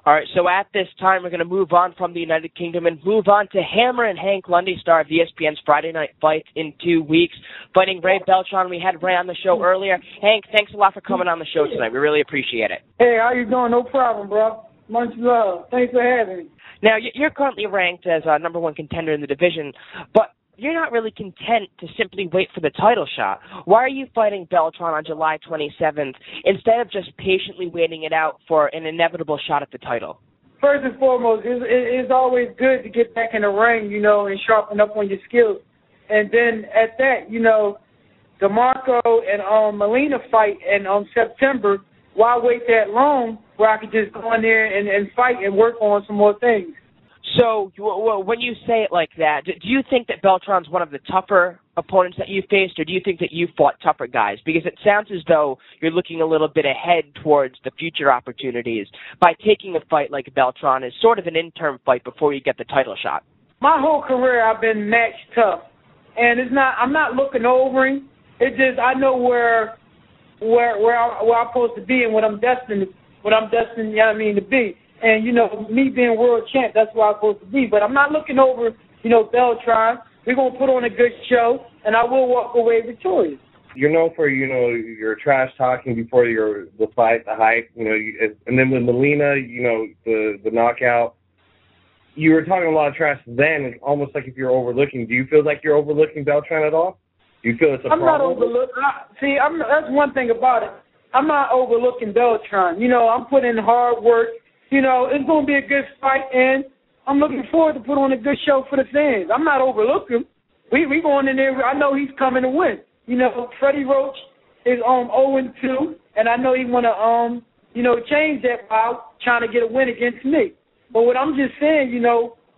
All right, so at this time, we're going to move on from the United Kingdom and move on to Hammer and Hank Lundy, star of ESPN's Friday Night Fights in 2 weeks, fighting Ray Beltran. We had Ray on the show earlier. Hank, thanks a lot for coming on the show tonight. We really appreciate it. Hey, how you doing? No problem, bro. Much love. Thanks for having me. Now, you're currently ranked as a number one contender in the division, but you're not really content to simply wait for the title shot. Why are you fighting Beltran on July 27th instead of just patiently waiting it out for an inevitable shot at the title? First and foremost, it's always good to get back in the ring, and sharpen up on your skills. And then at that, DeMarco and Molina fight in September. Why wait that long where I could just go in there and fight and work on some more things? So when you say it like that, do you think that Beltran's one of the tougher opponents that you faced, or do you think that you fought tougher guys? Because it sounds as though you're looking a little bit ahead towards the future opportunities by taking a fight like Beltran as sort of an interim fight before you get the title shot. My whole career I've been match tough, and I'm not looking over him. It's just I know where I'm supposed to be and what I'm destined to be. And, me being world champ, that's where I'm supposed to be. But I'm not looking over, Beltran. We're going to put on a good show, and I will walk away victorious. You're known for, your trash talking before the fight, the hype, and then with Molina, the knockout. You were talking a lot of trash then, almost like if you're overlooking. Do you feel like you're overlooking Beltran at all? Do you feel it's a problem? I'm not overlooking. See, that's one thing about it. I'm not overlooking Beltran. I'm putting in hard work. It's going to be a good fight, and I'm looking forward to put on a good show for the fans. I'm not overlooking. We going in there. I know he's coming to win. Freddie Roach is 0-2, and I know he want to, change that by trying to get a win against me. But what I'm just saying,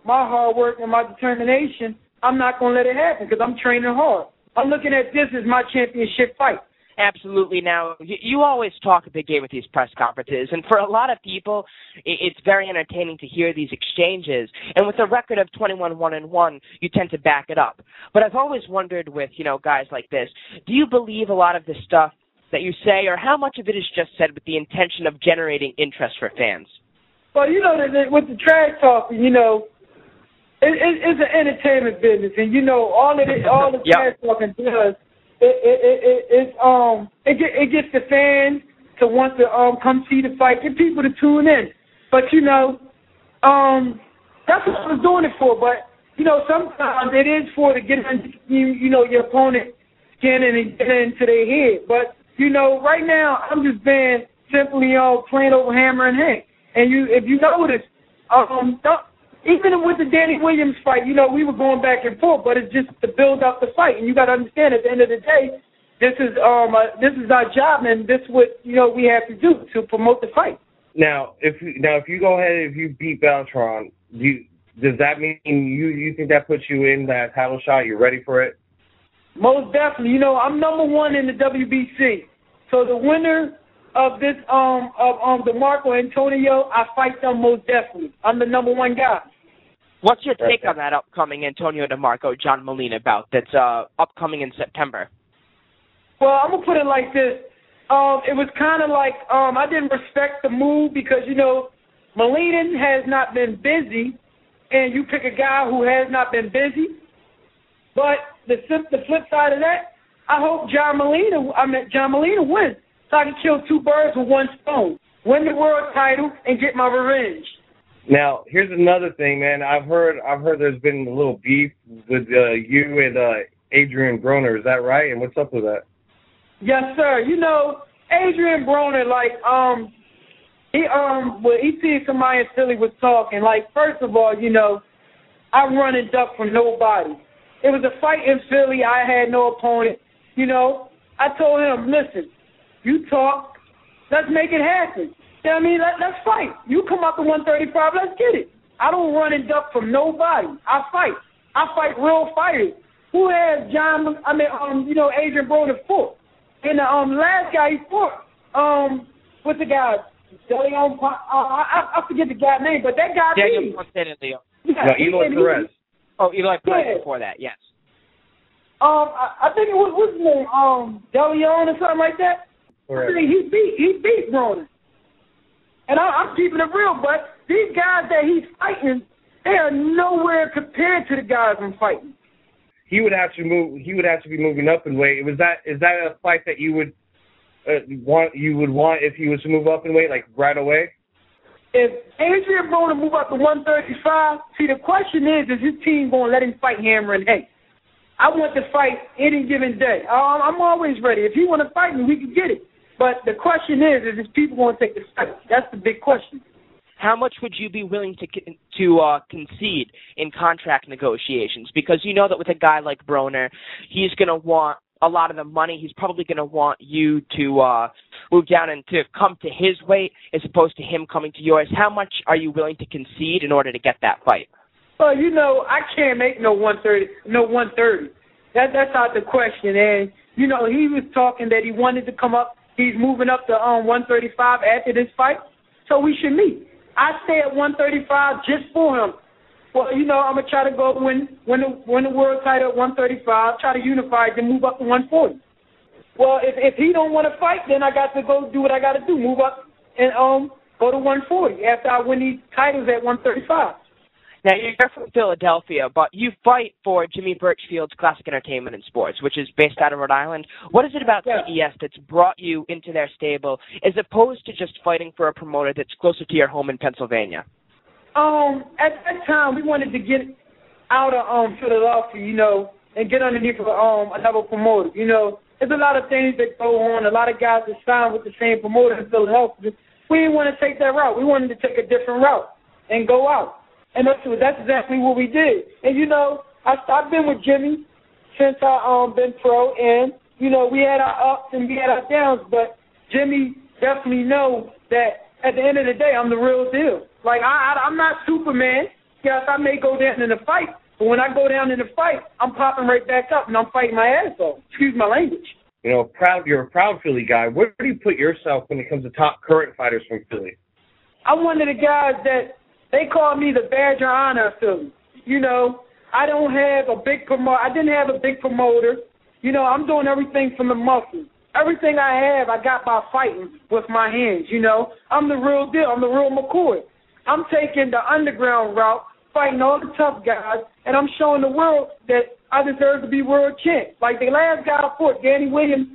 my hard work and my determination, I'm not going to let it happen because I'm training hard. I'm looking at this as my championship fight. Absolutely. Now, you always talk a big game at these press conferences, and for a lot of people, it's very entertaining to hear these exchanges. And with a record of 21-1-1, you tend to back it up. But I've always wondered with, guys like this, do you believe a lot of the stuff that you say, or how much of it is just said with the intention of generating interest for fans? Well, with the trash talking, it's an entertainment business, and all the trash talking does. It gets the fans to want to come see the fight, get people to tune in. But that's what I was doing it for. But sometimes it is for to get under your opponent's skin and get into their head. But right now I'm just being simply playing over Hammer and Hank. And if you notice, even with the Danny Williams fight, we were going back and forth, but it's just to build up the fight. And you got to understand, at the end of the day, this is our job, and this is what we have to do to promote the fight. Now, if you go ahead, if you beat Beltran, does that mean you think that puts you in that title shot? You're ready for it? Most definitely. I'm number one in the WBC. So the winner of this of DeMarco Antonio, I fight them most definitely. I'm the number one guy. What's your take on that upcoming Antonio DeMarco John Molina bout that's upcoming in September? Well, I'm gonna put it like this. It was kind of like I didn't respect the move because Molina has not been busy, and you pick a guy who has not been busy. But the flip side of that, I hope John Molina wins, so I can kill two birds with one stone, win the world title, and get my revenge. Now, here's another thing, man. I've heard there's been a little beef with you and Adrian Broner. Is that right? And what's up with that? Yes, sir. Adrian Broner, he seen somebody in Philly was talking. First of all, I run and duck from nobody. It was a fight in Philly. I had no opponent. I told him, listen, you talk, let's make it happen. Let's fight. You come up to 135, let's get it. I don't run and duck from nobody. I fight. I fight real fighters. Who has Adrian Broner fought? And the last guy he fought, what's the guy? I forget the guy's name, but that guy beat him. Eloy Perez. Oh, Eloy Perez before that, yes. I think it was, what's his name? DeLeon or something like that. Correct. I think he beat Broner. And I'm keeping it real, but these guys that he's fighting, they are nowhere compared to the guys I'm fighting. He would have to move. He would have to be moving up in weight. Is that a fight that you would want? You would want if he was to move up in weight, like right away? If Adrian Broner move up to 135, see, the question is his team going to let him fight Hammer and Hank? I want to fight any given day. I'm always ready. If he want to fight me, we can get it. But the question is his people going to take the fight? That's the big question. How much would you be willing to concede in contract negotiations? Because you know that with a guy like Broner, he's going to want a lot of the money. He's probably going to want you to move down and to come to his weight as opposed to him coming to yours. How much are you willing to concede in order to get that fight? Well, you know, I can't make no 130. That's out the question. And, you know, he was talking that he wanted to come up. He's moving up to 135 after this fight, so we should meet. I stay at 135 just for him. Well, you know, I'm going to try to go win the world title at 135, try to unify, then move up to 140. Well, if he don't want to fight, then I got to go do what I got to do, move up and go to 140 after I win these titles at 135. Now, you're from Philadelphia, but you fight for Jimmy Birchfield's Classic Entertainment and Sports, which is based out of Rhode Island. What is it about CES that's brought you into their stable as opposed to just fighting for a promoter that's closer to your home in Pennsylvania? At that time, we wanted to get out of Philadelphia, you know, and get underneath another promoter. You know, there's a lot of things that go on. A lot of guys that sign with the same promoter in Philadelphia. We didn't want to take that route. We wanted to take a different route and go out. And that's exactly what we did. And, you know, I've been with Jimmy since I been pro, and, you know, we had our ups and we had our downs, but Jimmy definitely knows that at the end of the day, I'm the real deal. Like, I'm not Superman. Yes, I may go down in a fight, but when I go down in a fight, I'm popping right back up and I'm fighting my ass off. Excuse my language. You know, you're a proud Philly guy. Where do you put yourself when it comes to top current fighters from Philly? I'm one of the guys that they call me the Badger Honor of Philly. You know, I don't have a big promoter. I didn't have a big promoter. You know, I'm doing everything from the muscle. Everything I have, I got by fighting with my hands, you know. I'm the real deal. I'm the real McCoy. I'm taking the underground route, fighting all the tough guys, and I'm showing the world that I deserve to be world champ. Like the last guy I fought, Danny Williams,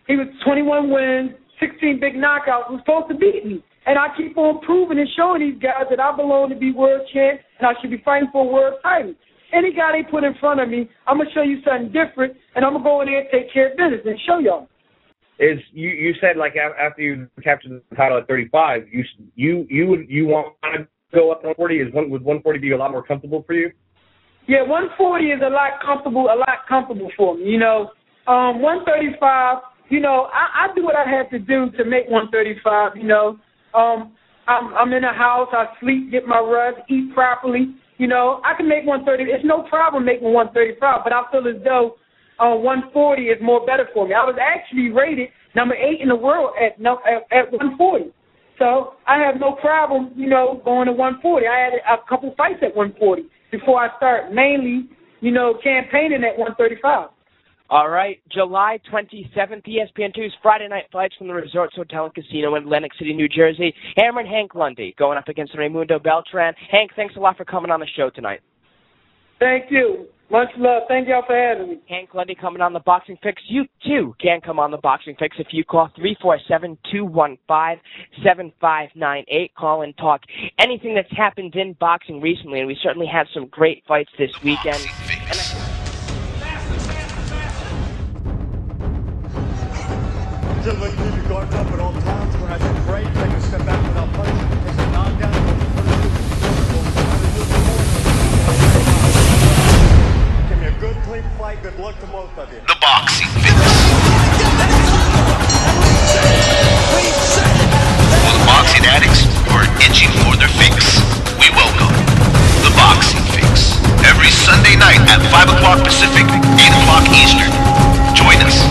he was 21 wins, 16 big knockouts, was supposed to beat me. And I keep on proving and showing these guys that I belong to be world champ and I should be fighting for a world title. Any guy they put in front of me, I'm going to show you something different, and I'm going to go in there and take care of business and show y'all. You said, like, after you captured the title at 35, you want to go up to 140? Would 140 be a lot more comfortable for you? Yeah, 140 is a lot comfortable for me. You know, 135, you know, I do what I have to do to make 135, you know. I'm in the house, I sleep, get my rest, eat properly. You know, I can make 130. It's no problem making 135, but I feel as though 140 is more better for me. I was actually rated number 8 in the world at 140. So I have no problem, you know, going to 140. I had a couple fights at 140 before I start mainly, you know, campaigning at 135. All right, July 27th, ESPN2's Friday Night Fights from the Resorts Hotel and Casino in Atlantic City, New Jersey. Hammer and Hank Lundy going up against Raymundo Beltran. Hank, thanks a lot for coming on the show tonight. Thank you. Much love. Thank y'all for having me. Hank Lundy coming on the Boxing Fix. You, too, can come on the Boxing Fix if you call 347-215-7598. Call and talk anything that's happened in boxing recently, and we certainly had some great fights this weekend. Gentlemen, keep your guards up at all times. When I say break, take a step back without punishing. Take a knockdown. Give me a good, clean fight. Good luck to most of you. The Boxing Fix. For the boxing addicts who are itching for their fix, we welcome The Boxing Fix. Every Sunday night at 5 o'clock Pacific, 8 o'clock Eastern. Join us.